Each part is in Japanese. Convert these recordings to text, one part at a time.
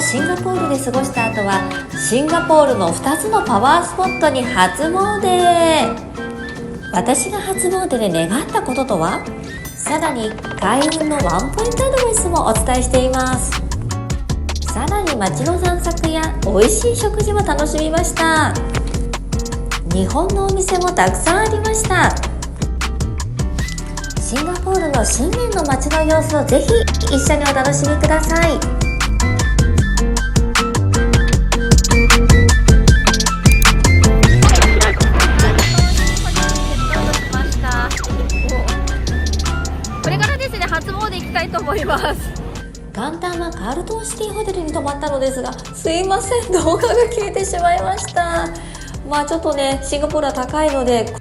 シンガポールで過ごした後はシンガポールの2つのパワースポットに初詣。私が初詣で願ったこととは、さらに開運のワンポイントアドバイスもお伝えしています。さらに街の散策や美味しい食事も楽しみました。日本のお店もたくさんありました。シンガポールの新年の街の様子をぜひ一緒にお楽しみください。これからですね、初詣行きたいと思います。元旦はカールトンシティホテルに泊まったのですが、すいません、動画が消えてしまいました。ちょっとね、シンガポールは高いので、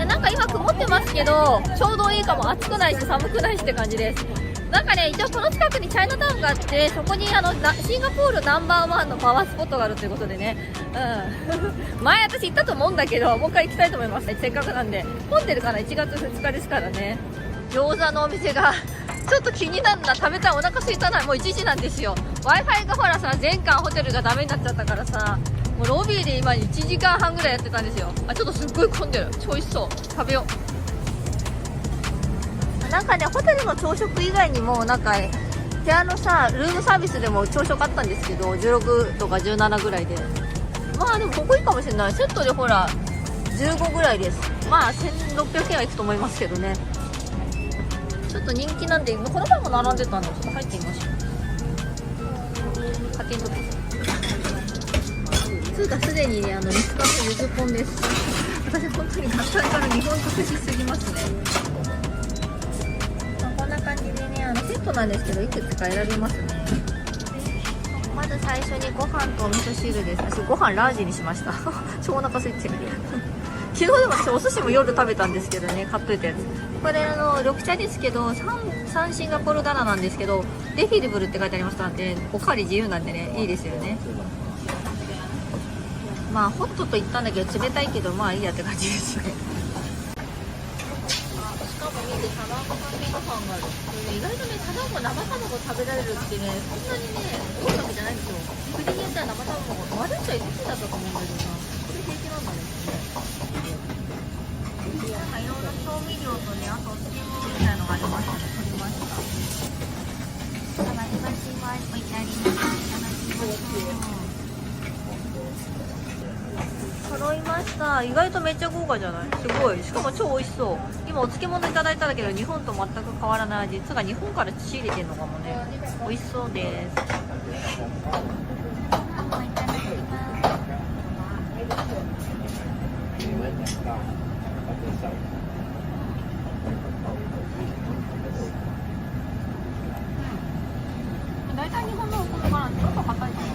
なんか今曇ってますけど、ちょうどいいかも。暑くないし寒くないしって感じです。なんかね、一応この近くにチャイナタウンがあって、そこにシンガポールナンバーワンのパワースポットがあるということでね、前私行ったと思うんだけど、もう一回行きたいと思いますね。せっかくなんで。混んでるかな、1月2日ですからね。餃子のお店がちょっと気になるな。食べたい、お腹空いたな。もう1時なんですよ。 Wi-Fi がほらさ、全館ホテルがダメになっちゃったからさ、もうロビーで今1時間半ぐらいやってたんですよ。ちょっとすっごい混んでる。超美味しそう。食べよう。なんかね、ホテルの朝食以外にもなんか部屋のさ、ルームサービスでも朝食あったんですけど、16とか17ぐらいで、でもここいいかもしれない。セットでほら15ぐらいです。1600円はいくと思いますけどね。ちょっと人気なんで、この前も並んでたんで、ちょっと入ってみましょう。勝手に取ってつうか、すでにね、ミスカのゆずポンです。私本当に元旦から日本得しすぎますね。こんな感じでね、セットなんですけど、いくつか選びますね。まず最初にご飯とお味噌汁です。私ご飯ラージにしました。超お腹空いてる。昨日でも私お寿司も夜食べたんですけどね、買っといたやつ。これ緑茶ですけど、3シンガポールダナなんですけど、レフィルブルって書いてありましたんで、おかわり自由なんでね、いいですよね。ホットと言ったんだけど冷たいけど、いいやって感じですね。しかも見て、卵かけご飯がある。これ意外とね、生卵食べられるってね、そんなにね多いわけじゃないんですよ。国によっては生卵悪い人は1だったと思うんだけどな、これ平気なんだですね。いろんな調味料とね、あとお漬物みたいのがありましたね。取りました。いただきます。いただきます。揃いました。意外とめっちゃ豪華じゃない？すごい。しかも超美味しそう。今お漬物いただいたんだけど、日本と全く変わらない味。つか日本から仕入れてるのかもね。美味しそうです。大体日本のお米かな。ちょっと硬いかな。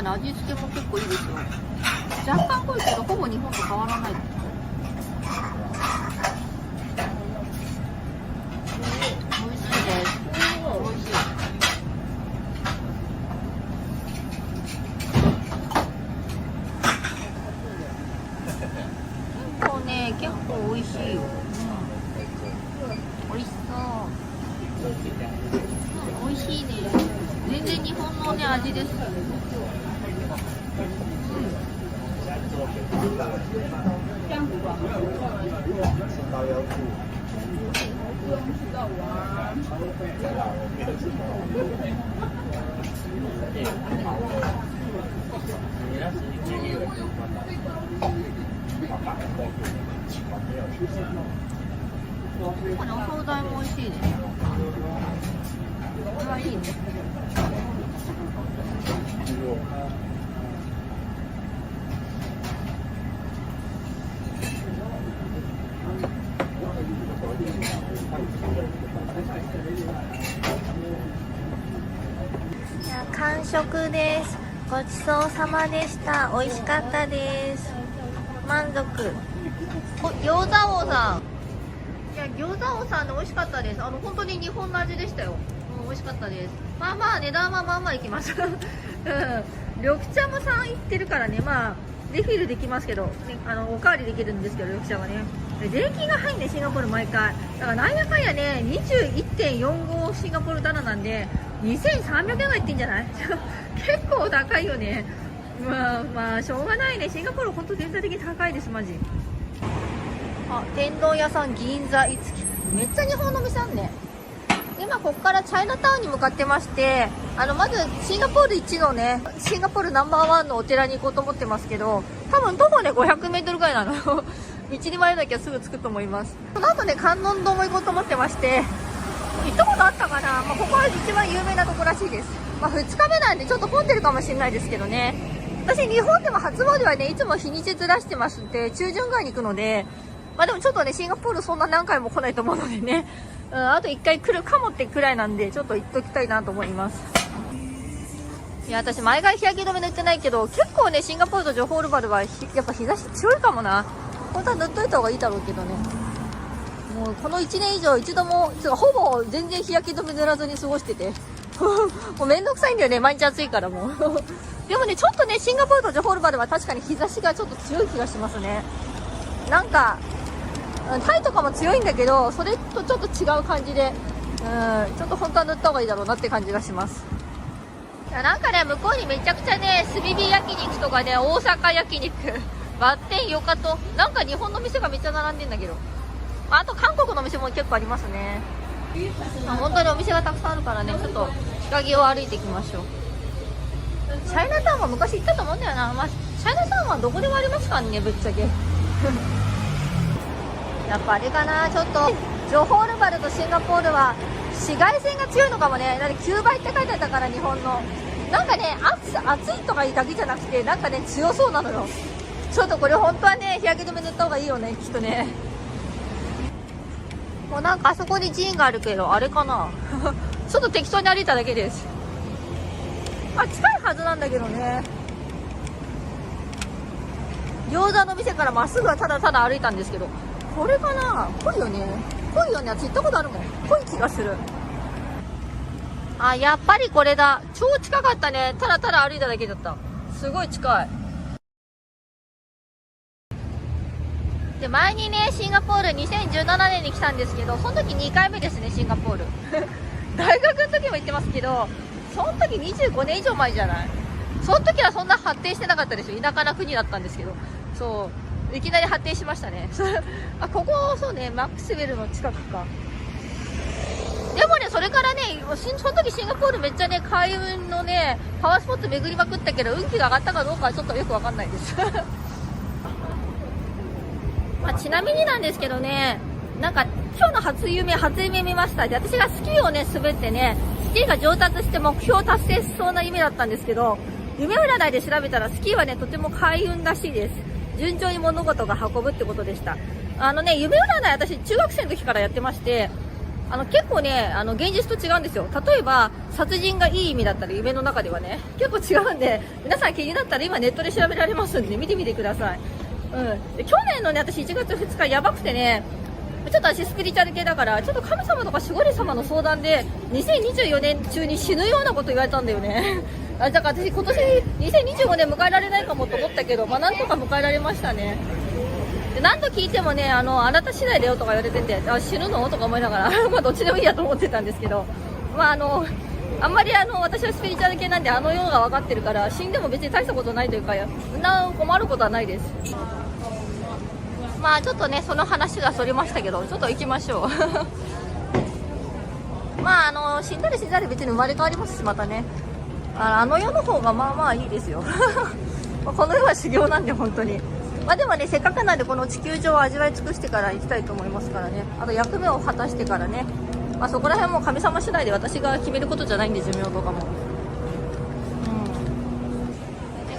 味付けも結構いいですよ。若干濃いけど、ほぼ日本と変わらない。美味しいです。美味しい。結構美味しいよ。美味しそう。美味しいね。全然日本のね、味です。这样子吧，高腰裤，不用知道我啊。これお惣菜も美味しいです。これはいいね。完食です。ごちそうさまでした。美味しかったです。満足。餃子王さん。いや、餃子王さんで美味しかったです。本当に日本の味でしたよ。美味しかったです。値段はまあいきます。緑茶も3いってるからね、レフィルできますけど、おかわりできるんですけど、緑茶はね。税金が入んねシンガポール毎回だからなんやかんやね 21.45 シンガポールダラなんで2300円がいってんじゃない結構高いよね。まあしょうがないね。シンガポール本当全体的に高いですマジ。あ、天丼屋さん銀座いつきめっちゃ日本の店あんね。今ここからチャイナタウンに向かってまして、まずシンガポール一のね、シンガポールナンバーワンのお寺に行こうと思ってますけど、多分徒歩ね500メートルぐらいなの道に迷わなきゃすぐ着くと思います。その後ね観音堂も行こうと思ってまして、行ったことあったかな。ここは一番有名なとこらしいです。2日目なんでちょっと混んでるかもしれないですけどね。私日本でも初詣はねいつも日にちずらしてますんで、中旬ぐらいに行くので、でもちょっとねシンガポールそんな何回も来ないと思うのでね、あと1回来るかもってくらいなんで、ちょっと行っときたいなと思います。いや私前から日焼け止め塗ってないけど、結構ねシンガポールとジョホールバルはやっぱ日差し強いかもな。本当は塗っといた方がいいだろうけどね。もうこの1年以上一度もほぼ全然日焼け止め塗らずに過ごしててもうめんどくさいんだよね、毎日暑いからもうでもねちょっとねシンガポールとジョホールバルは確かに日差しがちょっと強い気がしますね。なんかタイとかも強いんだけど、それとちょっと違う感じで、ちょっと本当は塗った方がいいだろうなって感じがします。いやなんかね向こうにめちゃくちゃね炭火焼肉とかね大阪焼肉バッテンヨカとなんか日本の店がめっちゃ並んでんだけど、あと韓国の店も結構ありますね。本当にお店がたくさんあるからね、ちょっと日陰を歩いていきましょう。チャイナタウンは昔行ったと思うんだよな。チャイナタウンはどこでもありますからねぶっちゃけやっぱあれかな、ちょっとジョホールバルとシンガポールは紫外線が強いのかもね。だって9倍って書いてあったから日本のなんかね暑いとかだけじゃなくてなんかね強そうなのよ。ちょっとこれ本当はね日焼け止め塗った方がいいよねきっとね。もうなんかあそこに寺院があるけどあれかなちょっと適当に歩いただけです。近いはずなんだけどね。餃子の店からまっすぐはただただ歩いたんですけど、これかな。濃いよね私行ったことあるもん。濃い気がする。やっぱりこれだ。超近かったね。ただただ歩いただけだった。すごい近い。で前にねシンガポール2017年に来たんですけど、その時2回目ですねシンガポール大学の時も行ってますけど、その時25年以上前じゃない。その時はそんな発展してなかったですよ。田舎な国だったんですけど、そういきなり発展しましたねここそうねマックスウェルの近くか。でもねそれからねその時シンガポールめっちゃね開運のねパワースポット巡りまくったけど、運気が上がったかどうかはちょっとよくわかんないですちなみになんですけどね、なんか今日の初夢見ました。で私がスキーをね滑ってねスキーが上達して目標達成しそうな夢だったんですけど、夢占いで調べたらスキーはねとても開運らしいです。順調に物事が運ぶってことでした。夢占い私中学生の時からやってまして、結構ね現実と違うんですよ。例えば殺人がいい意味だったら夢の中ではね結構違うんで、皆さん気になったら今ネットで調べられますんで見てみてください。で去年のね私1月2日やばくてね、ちょっと私スピリチュアル系だからちょっと神様とか守護霊様の相談で2024年中に死ぬようなこと言われたんだよねだから私今年2025年迎えられないかもと思ったけど、なんとか迎えられましたね。で何度聞いてもねあなた次第だよとか言われてて、死ぬのとか思いながらどっちでもいいやと思ってたんですけど、あんまり私はスピリチュアル系なんで世が分かってるから死んでも別に大したことないというか、そんな困ることはないです。ちょっとねその話がそれましたけど、ちょっと行きましょう死んだり死んだり別に生まれ変わりますし、またね世の方がまあいいですよこの世は修行なんで本当に。でもねせっかくなんでこの地球上を味わい尽くしてから行きたいと思いますからね。あと役目を果たしてからね、そこら辺も神様次第で私が決めることじゃないんで、寿命とかも。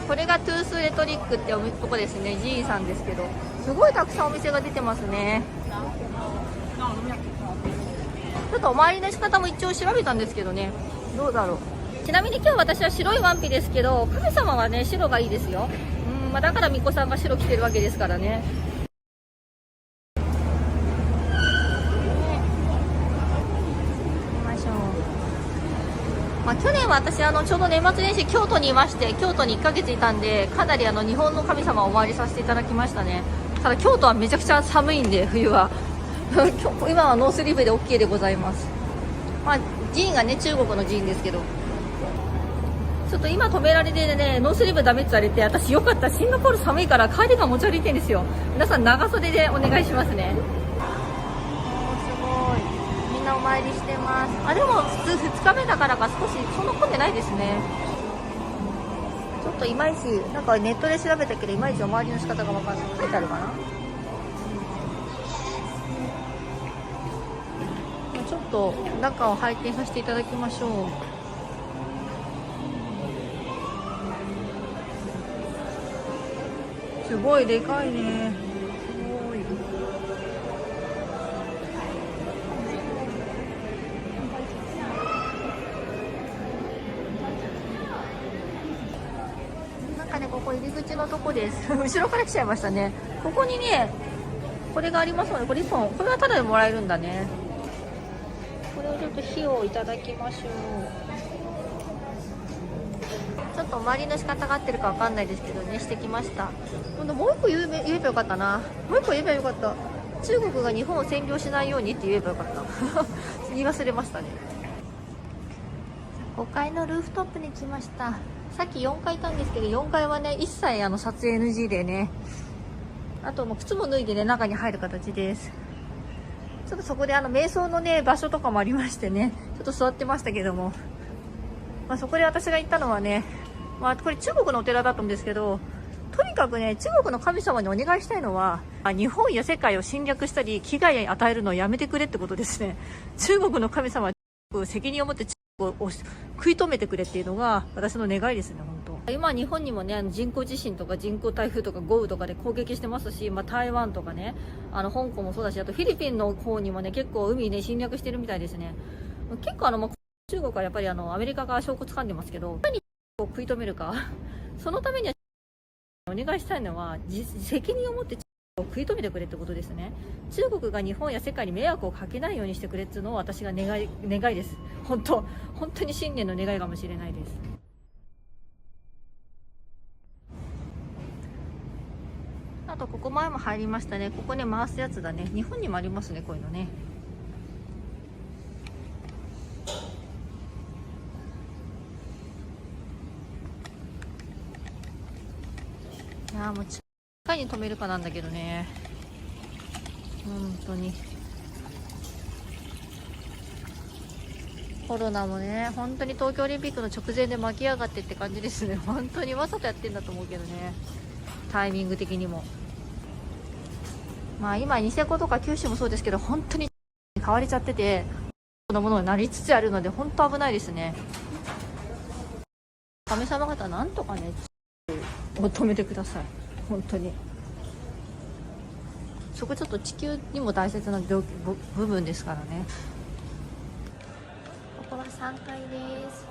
これがトゥースレトリックってとこですね。G さんですけど、すごいたくさんお店が出てますね。ちょっとお参りの仕方も一応調べたんですけどね、どうだろう。ちなみに今日私は白いワンピですけど、神様はね白がいいですよ。だから巫女さんが白着てるわけですからね。去年は私ちょうど年末年始京都にいまして、京都に1ヶ月いたんで、かなり日本の神様をお参りさせていただきましたね。ただ京都はめちゃくちゃ寒いんで冬は今はノースリーブで OK でございます。まあ寺院がね中国の寺院ですけど、ちょっと今止められてね、ノースリーブダメって言われて、私よかった、シンガポール寒いからカーディガン持ち歩いてるんですよ。皆さん長袖でお願いしますね。すごいみんなお参りしてます。あ、でも普通2日目だからか少しそんな混んでないですね。ちょっといまいちなんかネットで調べたけどいまいちお参りの仕方が分かんない。書いてあるかな。ちょっと中を拝見させていただきましょう。すごいでかいね。すごい。なんかね、ここ入り口のとこです。後ろから来ちゃいましたね。ここにね、これがありますので、これ1本、これはタダでもらえるんだね。これをちょっと火をいただきましょう。ちょっと周りの仕方が合ってるかわかんないですけどね、してきました。今度もう一個言えばよかったな。もう一個言えばよかった。中国が日本を占領しないようにって言えばよかった言い忘れましたね。5階のルーフトップに来ました。さっき4階いたんですけど、4階はね一切撮影 NG でね、あともう靴も脱いでね中に入る形です。ちょっとそこで瞑想のね場所とかもありましてね、ちょっと座ってましたけども、まあ、そこで私が行ったのはね、まあ、これ中国のお寺だったんですけど、とにかくね中国の神様にお願いしたいのは、日本や世界を侵略したり危害を与えるのをやめてくれってことですね。中国の神様は責任を持って中国を食い止めてくれっていうのが私の願いですね。本当今日本にもね人工地震とか人工台風とか豪雨とかで攻撃してますし、まあ、台湾とかね香港もそうだし、あとフィリピンの方にもね結構海ね侵略してるみたいですね。結構まあ中国はやっぱりアメリカが証拠掴んでますけど、何を食い止めるかそのためにはお願いしたいのは責任を持って中国を食い止めてくれってことですね。中国が日本や世界に迷惑をかけないようにしてくれっていうのを私が願いです。本当に新年の願いかもしれないです。あとここ前も入りましたね。ここね回すやつだね。日本にもありますねこういうのね。いやもういかに止めるかなんだけどね、本当にコロナもね本当に東京オリンピックの直前で巻き上がってって感じですね。本当にわざとやってんだと思うけどね、タイミング的にも。まあ今ニセコとか九州もそうですけど、本当に変われちゃっててこのものになりつつあるので本当危ないですね。神様方なんとかね止めてください。本当にそこちょっと地球にも大切な部分ですからね。ここは3階です。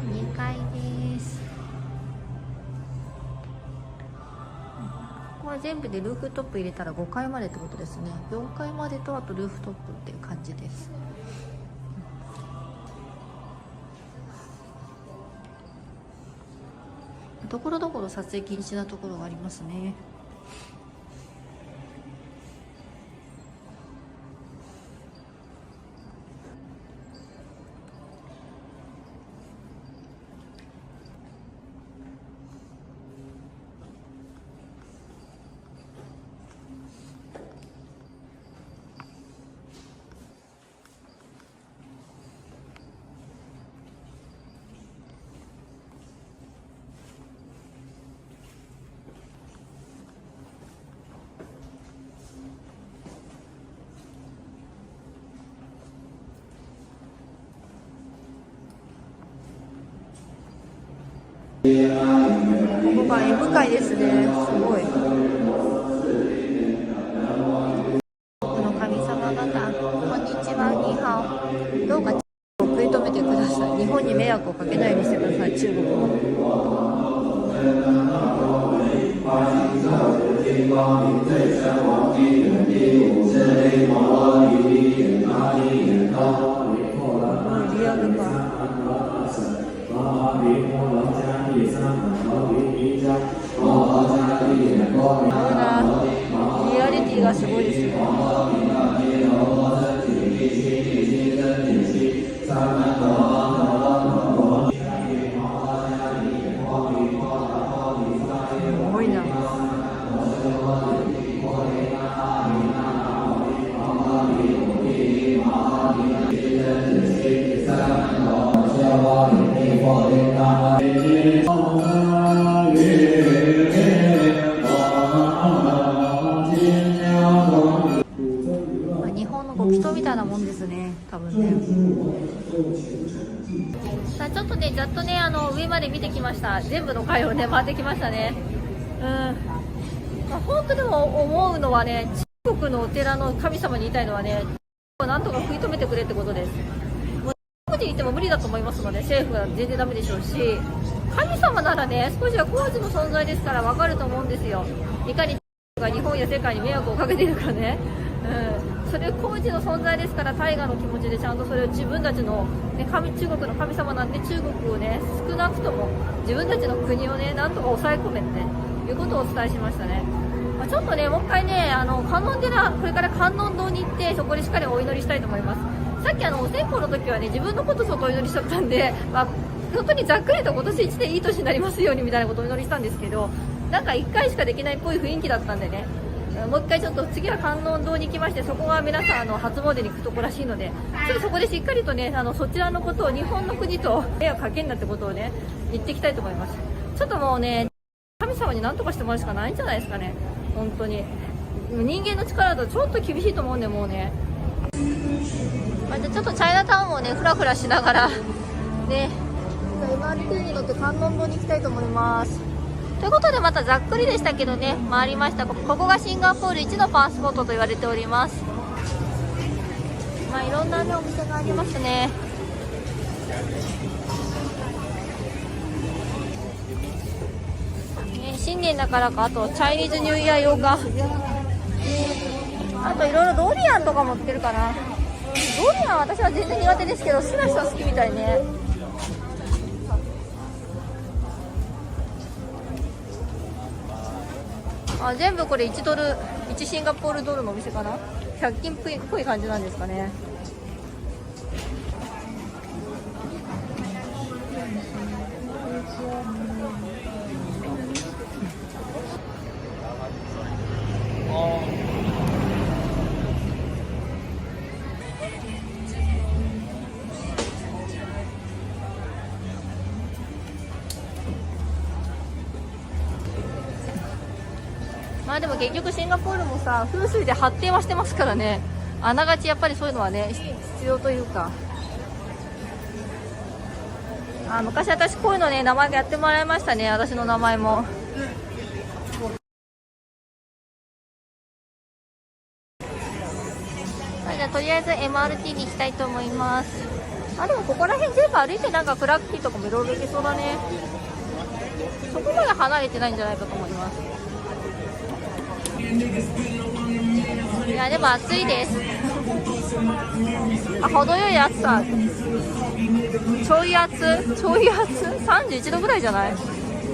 2階です。ここは全部でルーフトップ入れたら5階までってことですね。4階までとあとルーフトップっていう感じです。ところどころ撮影禁止なところがありますね。ここが M 階ですね。すごい。この神様方、こんにちは、ニーハオ。どうか食い止めてください。日本に迷惑をかけないようにリアリティがすごいですね。すごいな。日本のご祈祷みたいなもんですね、多分ね。さあちょっとね、ざっとね、上まで見てきました。全部の回をね、回ってきましたね。本当でも思うのはね、中国のお寺の神様に言いたいのはね、なんとか食い止めてくれってことです。もう中国にいても無理だと思いますので、政府が全然ダメでしょうし、神様ならね、少しは工事の存在ですから分かると思うんですよ。いかに中国が日本や世界に迷惑をかけているかね。それ工事の存在ですから、大河の気持ちでちゃんとそれを自分たちの、ね、中国の神様なんで、中国をね、少なくとも自分たちの国をね、なんとか抑え込めっていうことをお伝えしましたね。ちょっとね、もう一回ね、観音寺、これから観音堂に行って、そこでしっかりお祈りしたいと思います。さっきお線香の時はね、自分のことちょっとお祈りしちゃったんで、本当にざっくりと今年1年いい年になりますようにみたいなことをお祈りしたんですけど、なんか1回しかできないっぽい雰囲気だったんでね、もう一回ちょっと次は観音堂に行きまして、そこが皆さん初詣に行くとこらしいので、ちょっとそこでしっかりとね、そちらのことを、日本の国と迷惑かけんなってことをね、言っていきたいと思います。ちょっともうね、神様に何とかしてもらうしかないんじゃないですかね、本当に。人間の力だとちょっと厳しいと思うんで、もうね。じゃあちょっとチャイナタウンをね、フラフラしながら、ね、MRT に乗って観音堂に行きたいと思います。ということで、またざっくりでしたけどね、回りました。ここがシンガポール一のパワースポットと言われております。いろんなね、お店がありますね。新年だからか、あとチャイニーズニューイヤー用か、あといろいろドリアンとかも売ってるかな。ドリアン私は全然苦手ですけど、好きな人は好きみたいね。全部これ1ドル、1シンガポールドルのお店かな。100均っぽい感じなんですかね。でも結局シンガポールもさ、風水で発展はしてますからね、あながちやっぱりそういうのはね、必要というか。昔私こういうのね、名前やってもらいましたね、私の名前も。じゃあとりあえず MRT に行きたいと思います。でもここら辺全部歩いてなんかクラッキーとかもいろいろ行けそうだね。そこまで離れてないんじゃないかと思います。いやでも暑いです。程よい暑さ。ちょい暑31度ぐらいじゃない？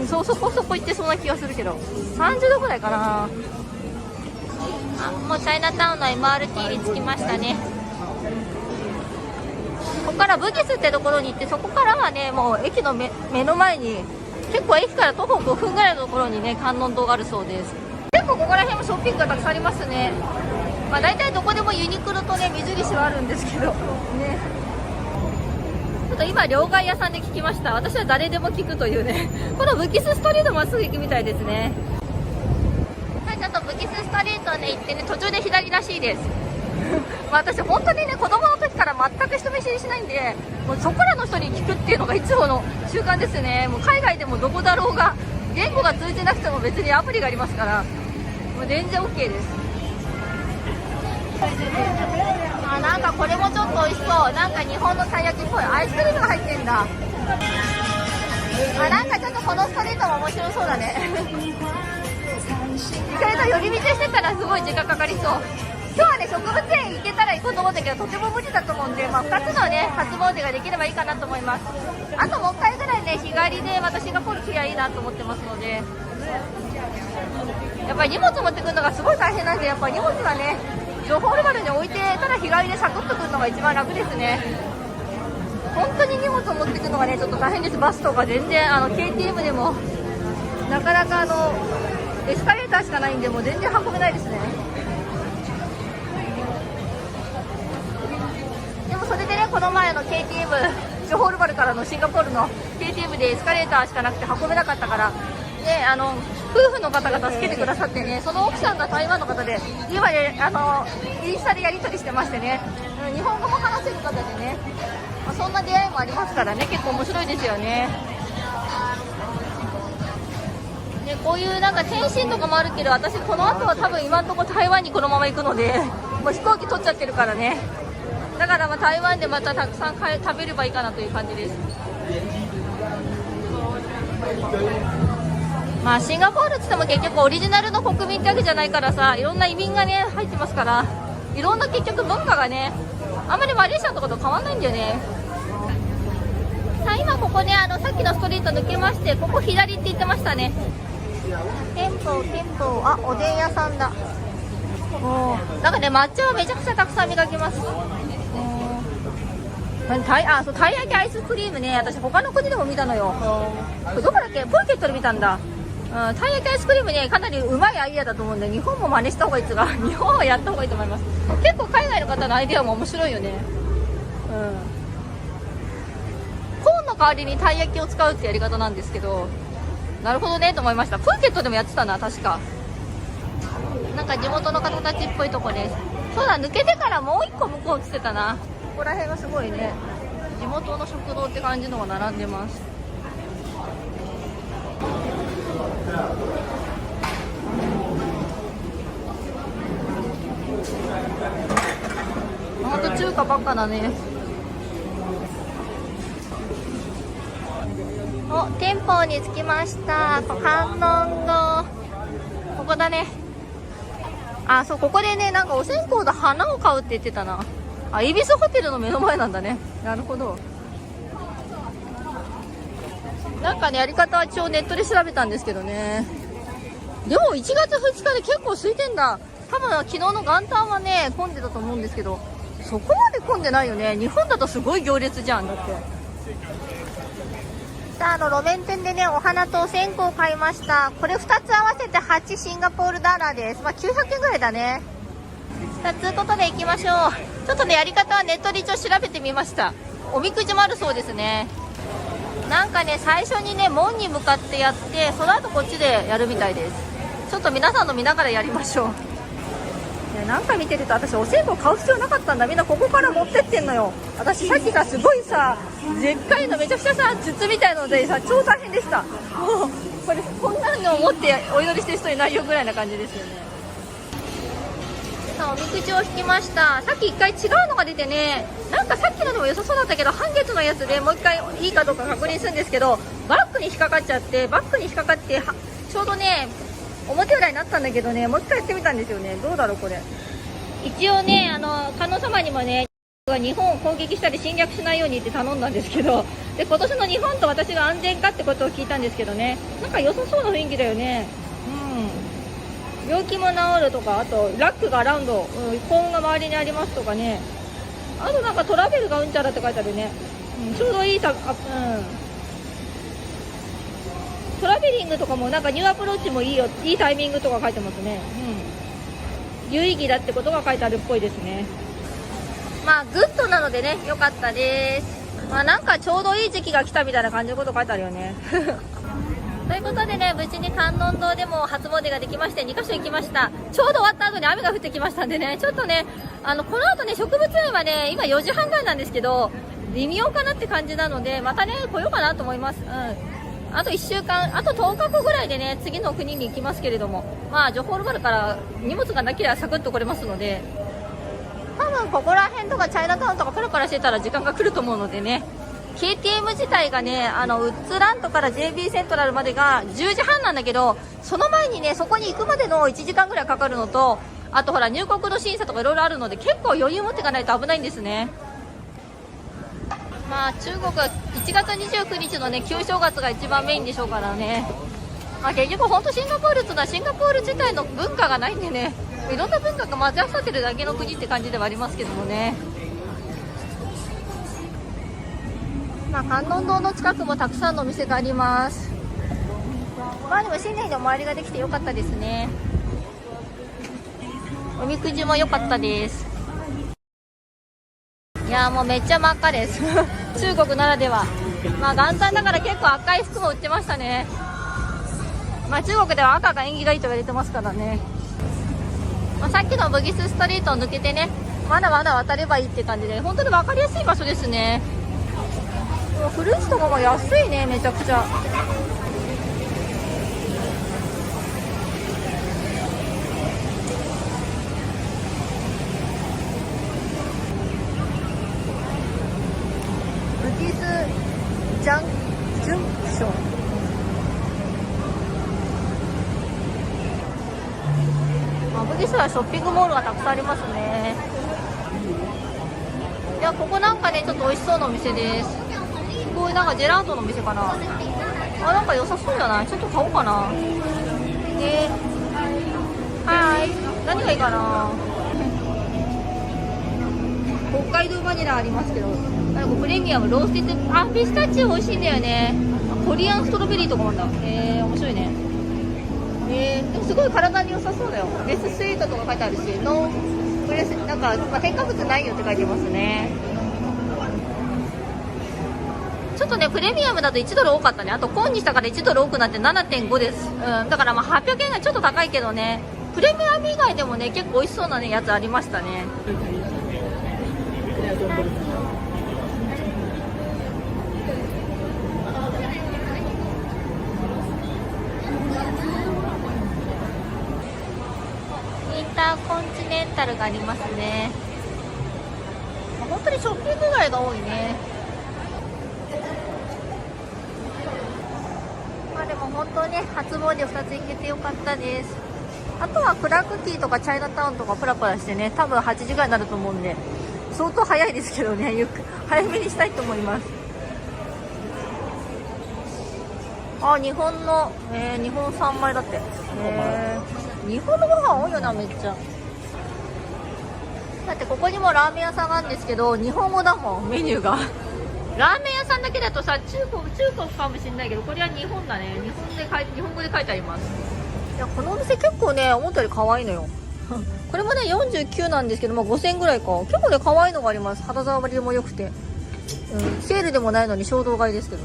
そこ行ってそうな気がするけど、30度ぐらいかな。もうチャイナタウンの MRT に着きましたね。ここからブギスってところに行って、そこからはね、もう駅の目の前に、結構駅から徒歩5分ぐらいのところにね、観音堂があるそうです。結構ここら辺もショッピングがたくさんありますね。大体どこでもユニクロとね、無印はあるんですけどね。ちょっと今両替屋さんで聞きました。私は誰でも聞くというね、このブギスストリートまっすぐ行くみたいですね。ちょっとブギスストリートね行ってね、途中で左らしいです。私本当にね、子供の時から全く人見知りしないんで、もうそこらの人に聞くっていうのがいつもの習慣ですね。もう海外でもどこだろうが、言語が通じなくても別にアプリがありますから、もう全然 OK です。なんかこれもちょっと美味しそう。なんか日本のたい焼きっぽいアイスクリームが入ってんだ。なんかちょっとこのストリートも面白そうだね。意外と寄り道してたらすごい時間かかりそう。今日はね、植物園行けたら行こうと思ったけど、とても無理だと思うんで、まあ、2つのね、初詣ができればいいかなと思います。あともう1回ぐらいね、日帰りでまたシンガポール来りゃいいなと思ってますので、やっぱり荷物持ってくるのがすごい大変なんで、やっぱり荷物はね、ジョホールバルに置いてたら日帰りでサクッとくるのが一番楽ですね。本当に荷物を持ってくるのがね、ちょっと大変です。バスとか全然、KTM でも、なかなかエスカレーターしかないんで、もう全然運べないですね。でもそれでね、この前の KTM、ジョホールバルからのシンガポールの KTM でエスカレーターしかなくて運べなかったから、ね、夫婦の方が助けてくださってね、その奥さんが台湾の方で、今ね、インスタでやり取りしてましてね、日本語も話せる方でね、まあ、そんな出会いもありますからね、結構面白いですよね。でこういうなんか天津とかもあるけど、私この後は多分今のところ台湾にこのまま行くので、もう飛行機取っちゃってるからね。だからまあ台湾でまたたくさん食べればいいかなという感じです。まあシンガポールって言っても結局オリジナルの国民ってわけじゃないからさ、いろんな移民がね入ってますから、いろんな結局文化がね、あんまりマレーシアのとこと変わんないんだよね。さあ今ここね、さっきのストリート抜けまして、ここ左って言ってましたね。店舗、あ、おでん屋さんだ。なんかね、抹茶はめちゃくちゃたくさん磨きます。たい焼きアイスクリームね、私他の国でも見たのよ。これどこだっけ、プーケットで見たんだ。たい焼きアイスクリームね、かなりうまいアイデアだと思うんで、日本も真似した方がいいですが、日本はやった方がいいと思います。結構海外の方のアイデアも面白いよね。コーンの代わりにたい焼きを使うってやり方なんですけど、なるほどねと思いました。プーケットでもやってたな、確か。なんか地元の方たちっぽいとこです。そうだ、抜けてからもう一個向こう来てたな。ここら辺がすごいね、地元の食堂って感じのが並んでます。ほんと中華ばっかだね。お、店舗に着きました。観音堂。ここだね。あ、そう、ここでね、なんかお線香と花を買うって言ってたな。あ、恵比寿ホテルの目の前なんだね。なるほど。なんかね、やり方は一応ネットで調べたんですけどね。でも1月2日で結構空いてんだ。多分昨日の元旦はね、混んでたと思うんですけど、そこまで混んでないよね。日本だとすごい行列じゃん、だって。さあ、路面店でね、お花とお線香を買いました。これ2つ合わせて8シンガポールダラーです。まあ900円ぐらいだね。さあ、ということで行きましょう。ちょっとね、やり方はネットで一応調べてみました。おみくじもあるそうですね。なんかね、最初にね、門に向かってやって、その後こっちでやるみたいです。ちょっと皆さんの見ながらやりましょう。なんか見てると、私お線香買う必要なかったんだ。みんなここから持ってってんのよ。私さっきさ、すごいさ、でっかいのめちゃくちゃさ、筒みたいのでさ、超大変でした。もうこんなのを持ってお祈りしてる人いないよぐらいな感じですよね。さあ、おみくじを引きました。さっき一回違うのが出てね、なんかさっきのでも良さそうだったけど、半月のやつでもう一回いいかどうか確認するんですけど、バッグに引っかかっちゃって、ちょうどね、表裏になったんだけどね、もう一回やってみたんですよね。どうだろうこれ。一応ね、観音様にもね、日本を攻撃したり侵略しないようにって頼んだんですけど、で今年の日本と私が安全かってことを聞いたんですけどね、なんか良さそうな雰囲気だよね。病気も治るとか、あとラックがアラウンド、幸運が周りにありますとかね、あとなんかトラベルがうんちゃらって書いてあるね。ちょうどいいトラベリングとかもなんかニューアプローチもいいよ、いいタイミングとか書いてますね。有意義だってことが書いてあるっぽいですね。まあグッドなのでね、良かったです。まあなんかちょうどいい時期が来たみたいな感じのこと書いてあるよね。ということでね、無事に観音堂でも初詣ができまして、2カ所行きました。ちょうど終わった後に雨が降ってきましたんでね、ちょっとね、この後ね、植物園はね、今4時半ぐらいなんですけど、微妙かなって感じなので、またね、来ようかなと思います。あと1週間、あと10日後ぐらいでね、次の国に行きますけれども、まあ、ジョホールバルから荷物がなければサクッと来れますので、多分ここら辺とかチャイナタウンとかパラパラしてたら時間が来ると思うのでね、KTM 自体がね、ウッズランドから JB セントラルまでが10時半なんだけど、その前にね、そこに行くまでの1時間ぐらいかかるのと、あとほら、入国の審査とかいろいろあるので、結構余裕持っていかないと危ないんですね。まあ、中国は1月29日のね、旧正月が一番メインでしょうからね。まあ、結局本当シンガポールっていうのはシンガポール自体の文化がないんでね、いろんな文化が混ぜ合わさってるだけの国って感じではありますけどもね。まあ、観音堂の近くもたくさんのお店があります。まあでも新年の周りができてよかったですね。おみくじも良かったです。いやーもうめっちゃ真っ赤です中国ならでは。まあ元旦だから結構赤い服も売ってましたね。まあ中国では赤が縁起がいいと言われてますからね。まあ、さっきのブギスストリートを抜けてね、まだまだ渡ればいいって感じで、本当に分かりやすい場所ですね。フルーツとかが安いね、めちゃくちゃ。ブギスジャンクション。ブギスはショッピングモールがたくさんありますね。いや、ここなんかね、ちょっと美味しそうなお店です。すごいなんかジェラートのお店かな。あ、なんか良さそうじゃない？ちょっと買おうかな。はい。何がいいかな。北海道バニラありますけど、なんかプレミアムロースティッド、あ、ピスタチオ美味しいんだよね。コリアンストロベリーとかもあんだ。面白いね。でもすごい体に良さそうだよ。レススイートとか書いてあるし、ノンプレス、なんか、まあ、添加物ないよって書いてますね。ちょっとね、プレミアムだと1ドル多かったね。あとコーンにしたから1ドル多くなって 7.5 です。だからまあ800円がちょっと高いけどね、プレミアム以外でもね、結構美味しそうなね、やつありましたね。インターコンチネンタルがありますね。本当にショッピング街が多いね。まあでも本当ね、初詣2つ行けてよかったです。あとはクラークティーとかチャイナタウンとかプラプラしてね、多分8時ぐらいになると思うんで、相当早いですけどね、早めにしたいと思います。あ、日本の、日本3枚だって。日本のご飯多いよな、めっちゃ。だってここにもラーメン屋さんがあるんですけど、日本語だもん、メニューが。ラーメン屋さんだけだとさ、中国かもしれないけど、これは日本だね。日本語で書いてあります。いや、このお店結構ね、思ったより可愛いのよ。これもね、49なんですけど、まあ、5000円ぐらいか。結構ね、可愛いのがあります。肌触りも良くて。セールでもないのに衝動買いですけど。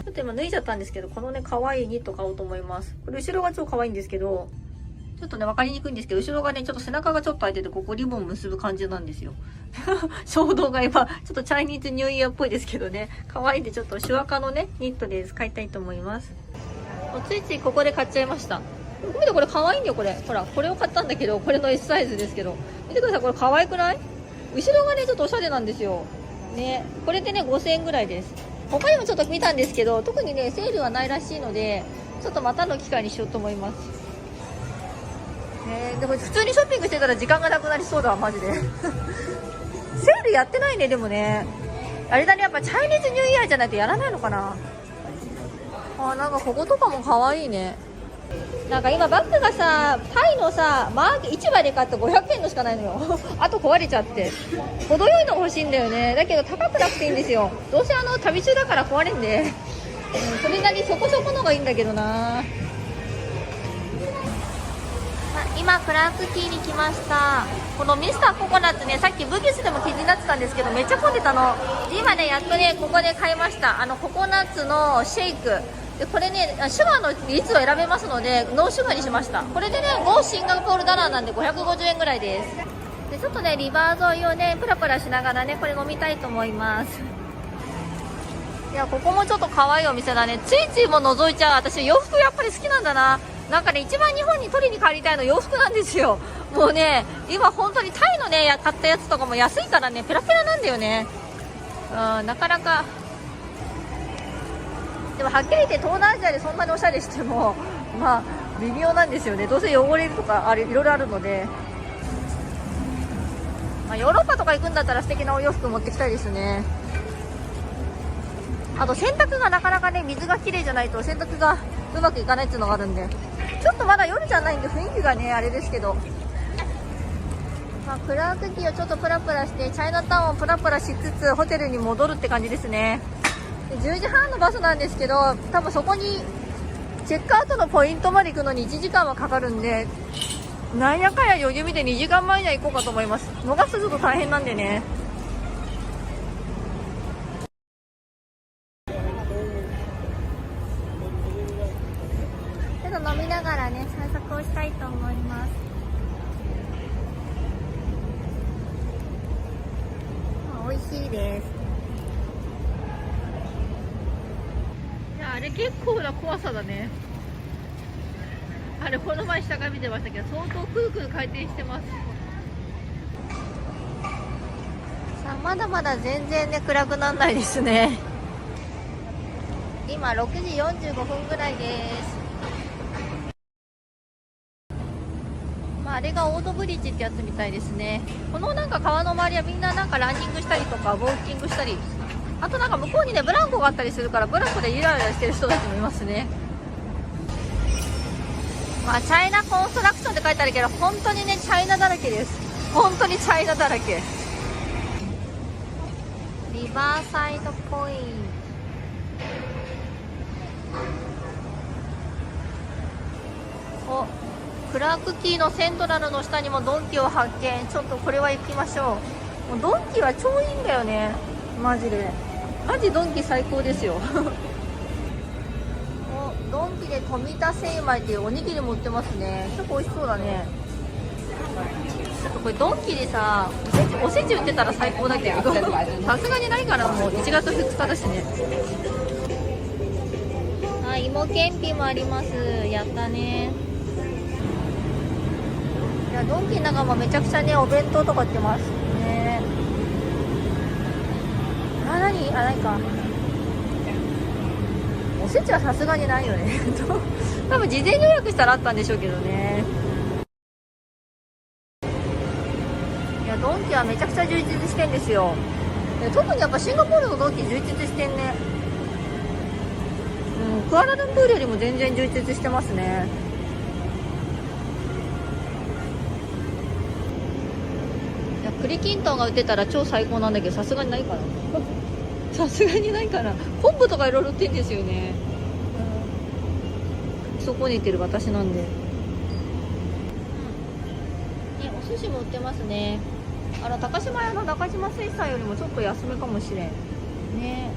ちょっと今脱いじゃったんですけど、このね、可愛いニット買おうと思います。これ後ろが超可愛いんですけど、ちょっとね、分かりにくいんですけど、後ろがね、ちょっと背中がちょっと開いてて、ここリボン結ぶ感じなんですよ。衝動買いは、ちょっとチャイニーズニューイヤーっぽいですけどね、可愛いんで、ちょっとシワカのね、ニットです。買いたいと思います。ついついここで買っちゃいました。見て、これ可愛いんだよ、これ。ほら、これを買ったんだけど、これの S サイズですけど。見てください、これ可愛くない？後ろがね、ちょっとおしゃれなんですよ。ね、これでね、5000円ぐらいです。他にもちょっと見たんですけど、特にね、セールはないらしいので、ちょっとまたの機会にしようと思います。でも普通にショッピングしてたら時間がなくなりそうだわ、マジで。セールやってないね、でもね。あれだね、やっぱチャイニーズニューイヤーじゃないとやらないのかな。あ、なんかこことかも可愛いね。なんか今バッグがさ、タイのさ、市場で買って500円のしかないのよ。あと壊れちゃって。程よいの欲しいんだよね。だけど高くなくていいんですよ。どうせ旅中だから壊れんで。それなりそこそこのがいいんだけどな。今クラークティーに来ました。このミスターココナッツね、さっきブギスでも記事になってたんですけど、めっちゃ混んでたの。今ね、やっとね、ここで買いました。ココナッツのシェイクで、これね、シュガーの率を選べますので、ノーシュガーにしました。これでね、5シンガポールダラーなんで550円ぐらいです。で、ちょっとね、リバー沿いをね、プラプラしながらね、これ飲みたいと思います。いや、ここもちょっと可愛いお店だね。ついついも覗いちゃう。私、洋服やっぱり好きなんだな。なんかね、一番日本に取りに帰りたいの洋服なんですよ。もうね、今本当にタイのね、買ったやつとかも安いからね、ペラペラなんだよね。なかなか。でもはっきり言って東南アジアでそんなにおしゃれしてもまあ微妙なんですよね。どうせ汚れるとかいろいろあるので、まあ、ヨーロッパとか行くんだったら素敵なお洋服持ってきたいですね。あと洗濯がなかなかね、水がきれいじゃないと洗濯がうまくいかないっていうのがあるんで、ちょっとまだ夜じゃないんで雰囲気がねあれですけど、まあ、クラークキーをちょっとプラプラしてチャイナタウンをプラプラしつつホテルに戻るって感じですね。で10時半のバスなんですけど、多分そこにチェックアウトのポイントまで行くのに1時間はかかるんで、なんやかんや余裕見て2時間前には行こうかと思います。逃すとちょっと大変なんでね。ちょっと飲みながらね散策をしたいと思います。美味しいです。あれ結構な怖さだね。あれこの前下から見てましたけど、相当くるくる回転してます。さあまだまだ全然ね暗くならないですね。今6時45分ぐらいです。まあ、あれがオートブリッジってやつみたいですね。このなんか川の周りはみんななんかランニングしたりとかウォーキングしたり、あとなんか向こうにねブランコがあったりするから、ブランコでイライラしてる人たちもいますね。まあチャイナコンストラクションって書いてあるけど、本当にねチャイナだらけです。本当にチャイナだらけ。リバーサイドポイント、お、クラークキーのセントラルの下にもドンキを発見。ちょっとこれは行きましょう。もうドンキは超いいんだよね、マジで。マジドンキ最高ですよ。お、ドンキで富田精米っていうおにぎりも売ってますね。結構美味しそうだね。ちょっとこれドンキでさおせち売ってたら最高だけど、さすがにないから、もう1月2日だしね。あ、芋けんぴもあります。やったね。いやドンキの中もめちゃくちゃねお弁当とか売ってますね。ないか。おせちはさすがにないよね。多分事前予約したらあったんでしょうけどね。いやドンキはめちゃくちゃ充実してんですよ。特にやっぱシンガポールのドンキ充実してんね。クアラルンプールよりも全然充実してますね。いや栗きんとんが売ってたら超最高なんだけど、さすがにないかな。さすがにないかな。昆布とかいろいろ売ってんですよね。そこに行ってる私なんで、ね、お寿司も売ってますね。高島屋の中島水産よりもちょっと安めかもしれんね。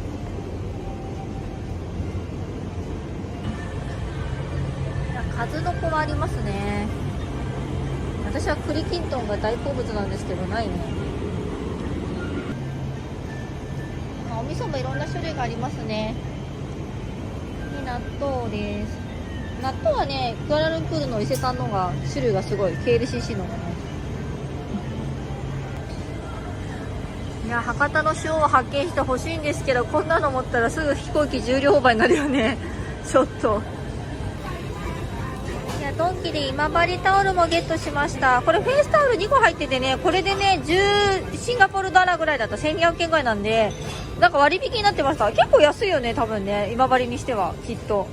数の子はありますね。私は栗きんとんが大好物なんですけど、ないね。お味噌もいろんな種類がありますね。納豆です。納豆はねクアラルンプールの伊勢丹のが種類がすごい、 KLCC のがね。いや博多の塩を発見してほしいんですけど、こんなの持ったらすぐ飛行機重量オーバーになるよね。ちょっと。いやドンキで今治タオルもゲットしました。これフェイスタオル2個入っててね、これでね10シンガポールダラーぐらいだったら1200円ぐらいなんで、なんか割引になってました。結構安いよね多分ね、今治にしてはきっと。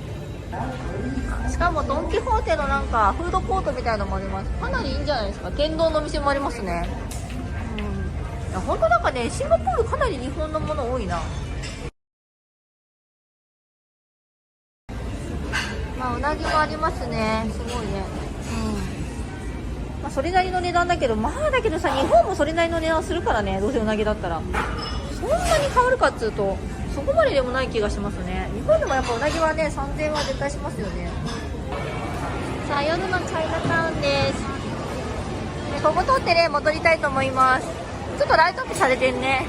しかもドン・キホーテのなんかフードコートみたいなのもあります。かなりいいんじゃないですか。天丼のお店もありますね。いや本当なんかねシンガポールかなり日本のもの多いな。まあうなぎもありますね。すごいね。まあそれなりの値段だけど、まあだけどさ日本もそれなりの値段するからね、どうせうなぎだったら。そんなに変わるかっつうとそこまででもない気がしますね。日本でもやっぱうなぎはね3000円は絶対しますよね。さあ夜のチャイナタウンです。ここ通ってね戻りたいと思います。ちょっとライトアップされてんね。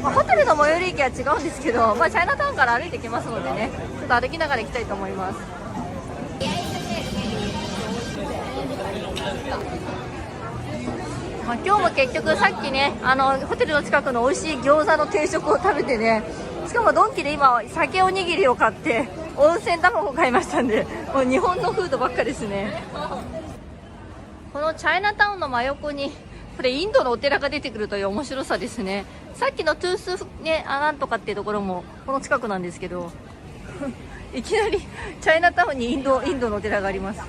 ホテルの最寄り駅は違うんですけど、まあ、チャイナタウンから歩いてきますのでね、ちょっと歩きながら行きたいと思います。まあ、今日も結局さっきねホテルの近くの美味しい餃子の定食を食べてね、しかもドンキで今鮭おにぎりを買って温泉卵を買いましたんで、もう日本のフードばっかですね。このチャイナタウンの真横にこれインドのお寺が出てくるという面白さですね。さっきのトゥースねなんとかっていうところもこの近くなんですけどいきなりチャイナタウンにインドのお寺があります。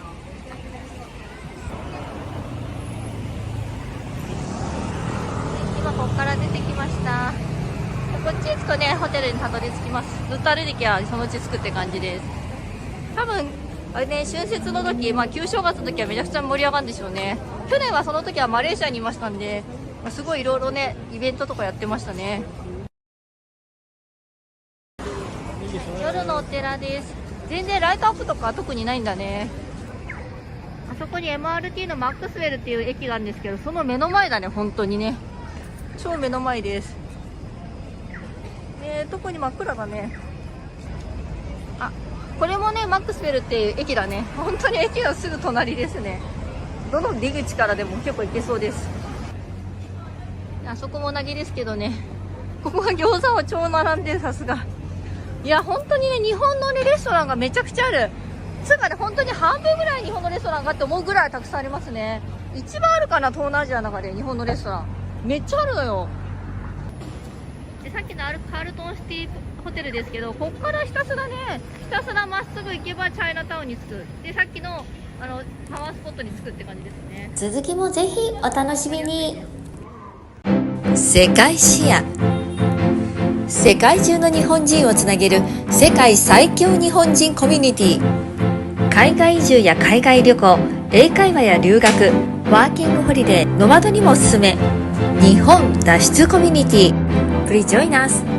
今ここから出てきました。こっち行くとねホテルにたどり着きます。ずっと歩いてきゃそのうち着くって感じです。多分あれね、春節の時、旧正月の時はめちゃくちゃ盛り上がるんでしょうね。去年はその時はマレーシアにいましたんで、すごいいろいろねイベントとかやってましたね。夜のお寺です。全然ライトアップとか特にないんだね。あそこに MRT のマックスウェルっていう駅があるんですけど、その目の前だね。本当にね超目の前です。特に真っ暗だね。あ、これもねマックスウェルっていう駅だね。本当に駅のすぐ隣ですね。どの出口からでも結構行けそうです。あそこも同じですけどね、ここは餃子は超並んで、さすが。いや本当にね日本のねレストランがめちゃくちゃある。つうかね本当に半分ぐらい日本のレストランがって思うぐらいたくさんありますね。一番あるかな、東南アジアの中で日本のレストランめっちゃあるのよ。でさっきのカールトンシティホテルですけど、こっからひたすらまっすぐ行けばチャイナタウンに着く。でさっきのパワースポットに着くって感じですね。続きもぜひお楽しみに。世界視野、世界中の日本人をつなげる世界最強日本人コミュニティ。海外移住や海外旅行、英会話や留学、ワーキングホリデー、ノマドにもおすすめ。日本脱出コミュニティ。Please join us!